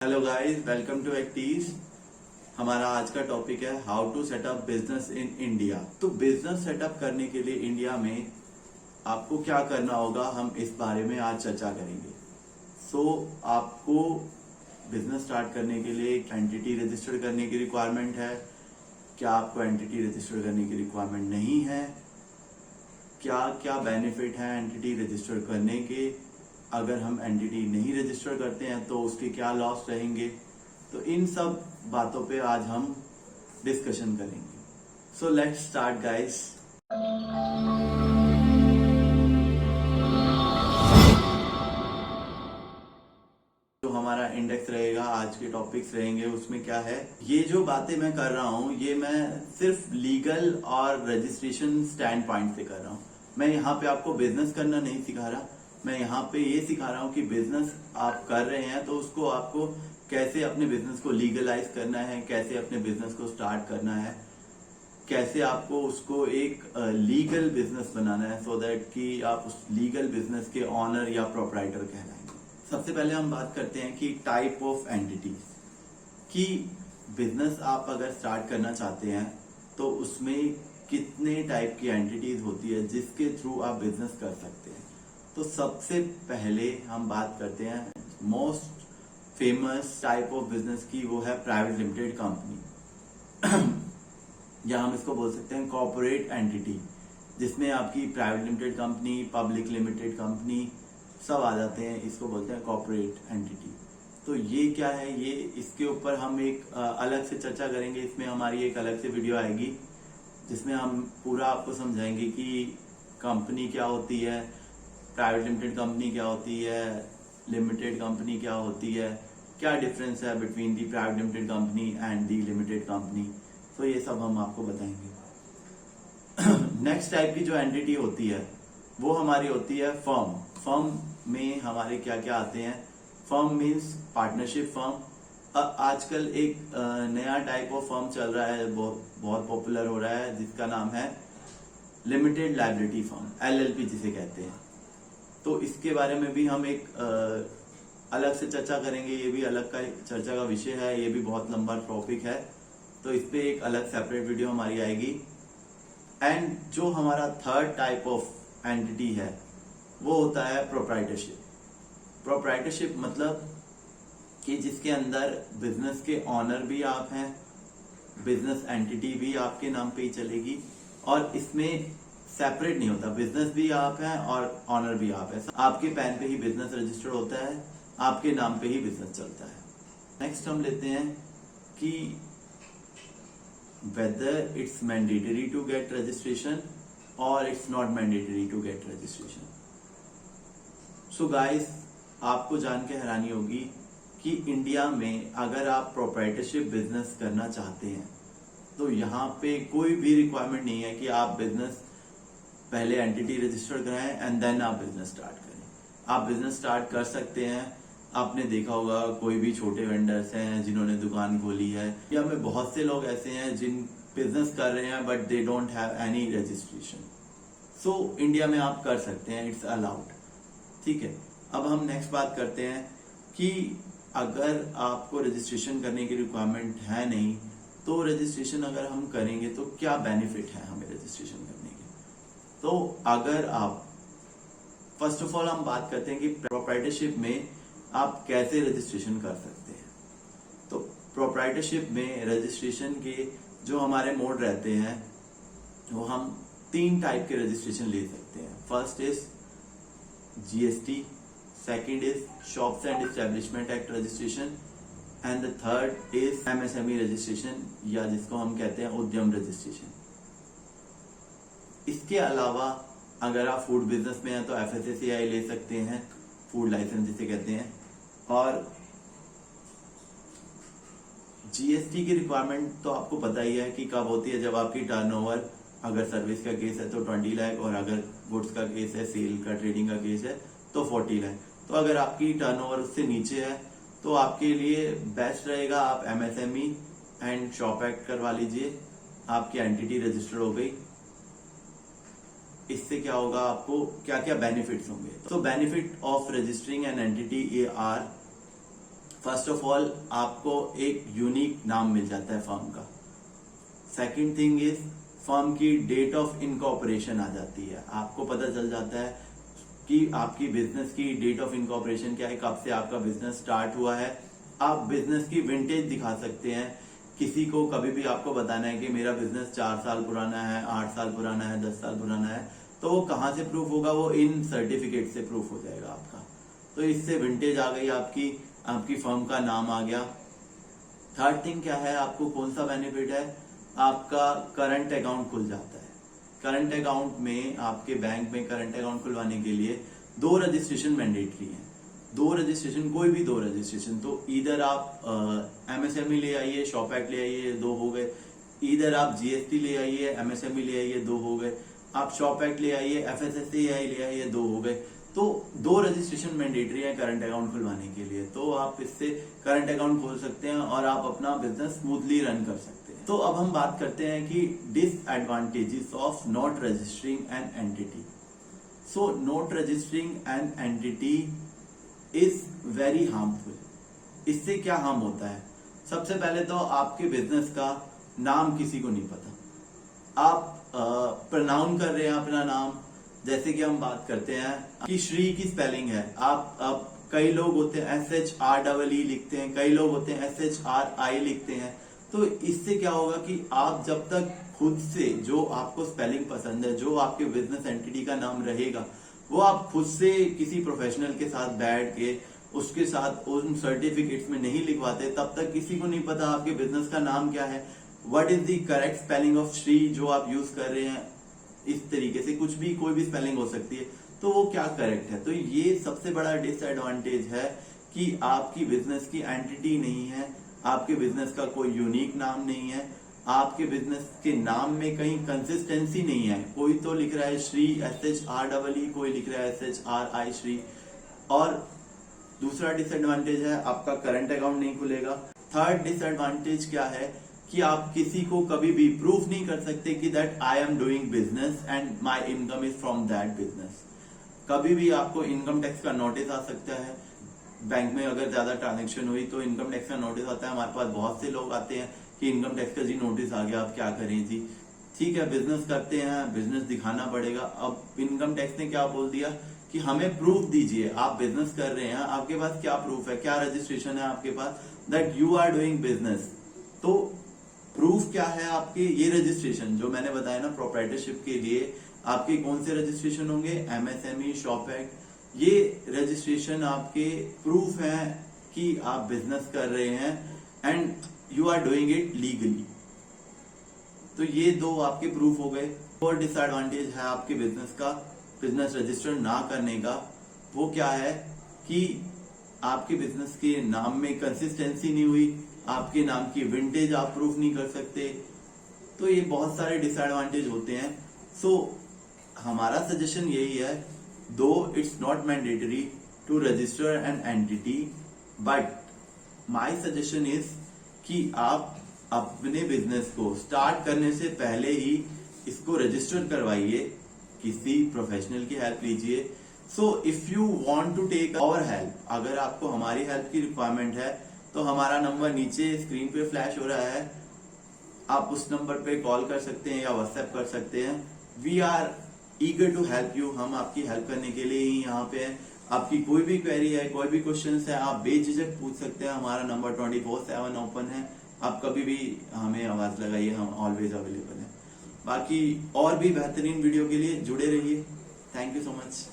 Hello guys, welcome to एक्टीज। हमारा आज का टॉपिक है how to set up business in India. तो बिजनेस सेटअप करने के लिए इंडिया में आपको क्या करना होगा, हम इस बारे में आज चर्चा करेंगे। आपको बिजनेस स्टार्ट करने के लिए एक एंटिटी रजिस्टर करने की रिक्वायरमेंट है। क्या आपको एंटिटी रजिस्टर करने की रिक्वायरमेंट नहीं है? क्या क्या बेनिफिट है एंटिटी रजिस्टर करने के? अगर हम एंटिटी नहीं रजिस्टर करते हैं तो उसके क्या लॉस रहेंगे? तो इन सब बातों पे आज हम डिस्कशन करेंगे। So let's start guys. जो हमारा इंडेक्स रहेगा, आज के टॉपिक्स रहेंगे, उसमें क्या है, ये जो बातें मैं कर रहा हूँ ये मैं सिर्फ लीगल और रजिस्ट्रेशन स्टैंड पॉइंट से कर रहा हूँ। मैं यहाँ पे आपको बिजनेस करना नहीं सिखा रहा, मैं यहाँ पे ये सिखा रहा हूँ कि बिजनेस आप कर रहे हैं तो उसको आपको कैसे अपने बिजनेस को लीगलाइज करना है, कैसे अपने बिजनेस को स्टार्ट करना है, कैसे आपको उसको एक लीगल बिजनेस बनाना है सो दैट कि आप उस लीगल बिजनेस के ऑनर या प्रोपराइटर कहलाएंगे। सबसे पहले हम बात करते हैं कि टाइप ऑफ एंटिटीज कि बिजनेस आप अगर स्टार्ट करना चाहते हैं तो उसमें कितने टाइप की एंटिटीज होती है जिसके थ्रू आप बिजनेस कर सकते हैं। तो सबसे पहले हम बात करते हैं most famous type of business की, वो है प्राइवेट लिमिटेड कंपनी या हम इसको बोल सकते हैं कॉर्पोरेट एंटिटी, जिसमें आपकी private limited company, public limited company सब आ जाते हैं। इसको बोलते हैं कॉर्पोरेट एंटिटी। तो ये क्या है, ये इसके ऊपर हम एक अलग से चर्चा करेंगे। इसमें हमारी एक अलग से वीडियो आएगी जिसमें हम पूरा आपको समझाएंगे कि कंपनी क्या होती है, प्राइवेट लिमिटेड कंपनी क्या होती है, लिमिटेड कंपनी क्या होती है, क्या डिफरेंस है between the private limited company and the limited company. तो ये सब हम आपको बताएंगे। नेक्स्ट टाइप की जो एंटिटी होती है वो हमारी होती है फर्म। फर्म में हमारे क्या क्या आते हैं? Firm means partnership firm. आजकल एक नया टाइप ऑफ फर्म चल रहा है, बहुत पॉपुलर हो रहा है, जिसका नाम है लिमिटेड लायबिलिटी फर्म, एलएलपी जिसे कहते हैं। तो इसके बारे में भी हम एक अलग से चर्चा करेंगे। ये भी अलग का चर्चा का विषय है, ये भी बहुत लंबा टॉपिक है, तो इस पे एक अलग सेपरेट वीडियो हमारी आएगी। एंड जो हमारा थर्ड टाइप ऑफ एंटिटी है वो होता है प्रोप्राइटरशिप। प्रोप्राइटरशिप मतलब कि जिसके अंदर बिजनेस के ऑनर भी आप हैं, बिजनेस एंटिटी भी आपके नाम पे ही चलेगी, और इसमें सेपरेट नहीं होता, बिजनेस भी आप हैं और ऑनर भी आप हैं। आपके पैन पे ही बिजनेस रजिस्टर्ड होता है, आपके नाम पे ही बिजनेस चलता है। नेक्स्ट हम लेते हैं कि whether it's mandatory to get registration और it's not mandatory to get registration. So guys, आपको जान के हैरानी होगी कि इंडिया में अगर आप प्रोप्राइटरशिप बिजनेस करना चाहते हैं तो यहाँ पे कोई भी रिक्वायरमेंट नहीं है कि आप बिजनेस पहले एंटिटी रजिस्टर कराएं एंड देन आप बिजनेस स्टार्ट करें। आप बिजनेस स्टार्ट कर सकते हैं। आपने देखा होगा कोई भी छोटे वेंडर्स हैं जिन्होंने दुकान खोली है, या में बहुत से लोग ऐसे हैं जिन बिजनेस कर रहे हैं but they don't have any registration. So India में आप कर सकते हैं, इट्स अलाउड। ठीक है, अब हम नेक्स्ट बात करते हैं कि अगर आपको रजिस्ट्रेशन करने की रिक्वायरमेंट है नहीं, तो रजिस्ट्रेशन अगर हम करेंगे तो क्या बेनिफिट है हमें रजिस्ट्रेशन करने के? तो अगर आप फर्स्ट ऑफ ऑल हम बात करते हैं कि प्रोप्राइटरशिप में आप कैसे रजिस्ट्रेशन कर सकते हैं। तो प्रोप्राइटरशिप में रजिस्ट्रेशन के जो हमारे मोड रहते हैं वो हम 3 टाइप के रजिस्ट्रेशन ले सकते हैं। First is GST, second is shops and establishment act registration, and the third is MSME registration, या जिसको हम कहते हैं उद्यम रजिस्ट्रेशन। इसके अलावा अगर आप फूड बिजनेस में हैं तो एफएसएसएआई ले सकते हैं, फूड लाइसेंस जिसे कहते हैं। और जीएसटी की रिक्वायरमेंट तो आपको पता ही है कि कब होती है, जब आपकी टर्नओवर, अगर सर्विस का केस है तो 20 लाख, और अगर गुड्स का केस है, सेल का, ट्रेडिंग का केस है तो 40 लाख। तो अगर आपकी टर्नओवर उससे नीचे है तो आपके लिए बेस्ट रहेगा आप एमएसएमई एंड शॉप एक्ट करवा लीजिए, आपकी एंटिटी रजिस्टर हो गई। इससे क्या होगा, आपको क्या क्या बेनिफिट्स होंगे? तो benefit of registering an entity are first of all आपको एक यूनिक नाम मिल जाता है फर्म का। सेकंड थिंग इज फर्म की डेट ऑफ इनकॉर्पोरेशन आ जाती है, आपको पता चल जाता है कि आपकी बिजनेस की डेट ऑफ इनकॉर्पोरेशन क्या है, कब से आपका बिजनेस स्टार्ट हुआ है। आप बिजनेस की विंटेज दिखा सकते हैं। किसी को कभी भी आपको बताना है कि मेरा बिजनेस 4 साल पुराना है, 8 साल पुराना है, 10 साल पुराना है, तो वो कहाँ से प्रूफ होगा? वो इन सर्टिफिकेट से प्रूफ हो जाएगा आपका। तो इससे विंटेज आ गई, आपकी फर्म का नाम आ गया। थर्ड थिंग क्या है, आपको कौन सा बेनिफिट है? आपका करंट अकाउंट खुल जाता है। करंट अकाउंट में, आपके बैंक में करंट अकाउंट खुलवाने के लिए 2 रजिस्ट्रेशन मैंडेटरी है। 2 रजिस्ट्रेशन, कोई भी 2 रजिस्ट्रेशन, तो इधर आप एमएसएमई ले आइए, शॉप एक्ट ले आइए, 2 हो गए। इधर आप जीएसटी ले आइए, एमएसएमई ले आइए, 2 हो गए। आप शॉप एक्ट ले आइए, एफएसएसएआई ले आइए, 2 हो गए। तो 2 रजिस्ट्रेशन मैंडेटरी है करंट अकाउंट खुलवाने के लिए। तो आप इससे करंट अकाउंट खोल सकते हैं और आप अपना बिजनेस स्मूथली रन कर सकते हैं। तो अब हम बात करते हैं कि disadvantages of not registering an entity. So not registering an entity is very harmful. इससे क्या हार्म होता है? सबसे पहले तो आपके बिजनेस का नाम किसी को नहीं पता। आप प्रोनाउन कर रहे हैं अपना नाम, जैसे कि हम बात करते हैं कि श्री की स्पेलिंग है, आप अब कई लोग होते हैं SHREE लिखते हैं, कई लोग होते हैं SHRI लिखते हैं। तो इससे क्या होगा कि आप जब तक खुद से जो आपको स्पेलिंग पसंद है, जो आपके बिजनेस एंटिटी का नाम रहेगा, वो आप खुद से किसी प्रोफेशनल के साथ बैठ के उसके साथ उन सर्टिफिकेट्स में नहीं लिखवाते, तब तक किसी को नहीं पता आपके बिजनेस का नाम क्या है, what is the correct spelling of Shri जो आप यूज कर रहे हैं। इस तरीके से कुछ भी, कोई भी स्पेलिंग हो सकती है, तो वो क्या करेक्ट है। तो ये सबसे बड़ा डिसएडवांटेज है कि आपकी बिजनेस की एंटिटी नहीं है, आपके बिजनेस का कोई यूनिक नाम नहीं है, आपके बिजनेस के नाम में कहीं कंसिस्टेंसी नहीं है। कोई तो लिख रहा है श्री SHREE, कोई लिख रहा है SHRI श्री। और दूसरा डिसएडवांटेज है आपका करंट अकाउंट नहीं खुलेगा। थर्ड डिसएडवांटेज क्या है कि आप किसी को कभी भी प्रूफ नहीं कर सकते कि that I am doing business and my income is from that business. कभी भी आपको इनकम टैक्स का नोटिस आ सकता है। बैंक में अगर ज्यादा ट्रांजेक्शन हुई तो इनकम टैक्स का नोटिस आता है। हमारे पास बहुत से लोग आते हैं कि इनकम टैक्स का जी नोटिस आ गया, आप क्या करें जी। ठीक है, बिजनेस करते हैं, बिजनेस दिखाना पड़ेगा। अब इनकम टैक्स ने क्या बोल दिया कि हमें प्रूफ दीजिए, आप बिजनेस कर रहे हैं, आपके पास क्या प्रूफ है, क्या रजिस्ट्रेशन है आपके पास that you are doing business. तो प्रूफ क्या है आपके? ये रजिस्ट्रेशन जो मैंने बताया ना, प्रोप्राइटरशिप के लिए आपके कौन से रजिस्ट्रेशन होंगे? MSME, shop act. ये रजिस्ट्रेशन आपके प्रूफ हैं कि आप बिजनेस कर रहे हैं and you are doing it legally. तो ये 2 आपके प्रूफ हो गए। और डिसएडवांटेज है आपके बिजनेस का, बिजनेस रजिस्टर ना करने का, वो क्या है कि आपके बिजनेस के नाम में कंसिस्टेंसी नहीं हुई, आपके नाम की विंटेज आप प्रूफ नहीं कर सकते। तो ये बहुत सारे डिसएडवांटेज होते हैं। सो हमारा सजेशन यही है, though it's not mandatory to register an entity, but my suggestion is कि आप अपने बिजनेस को स्टार्ट करने से पहले ही इसको रजिस्टर करवाइए, किसी प्रोफेशनल की हेल्प लीजिए। So if you want to take our help, अगर आपको हमारी हेल्प की रिक्वायरमेंट है तो हमारा नंबर नीचे स्क्रीन पे फ्लैश हो रहा है, आप उस नंबर पे कॉल कर सकते हैं या व्हाट्सएप कर सकते हैं। We are eager to help you, हम आपकी हेल्प करने के लिए ही यहाँ पे हैं। आपकी कोई भी क्वेरी है, कोई भी क्वेश्चन है, आप बेझिझक पूछ सकते हैं। हमारा नंबर 24/7 ओपन है, आप कभी भी हमें आवाज लगाइए, हम ऑलवेज अवेलेबल हैं। बाकी और भी बेहतरीन वीडियो के लिए जुड़े रहिए। Thank you so much.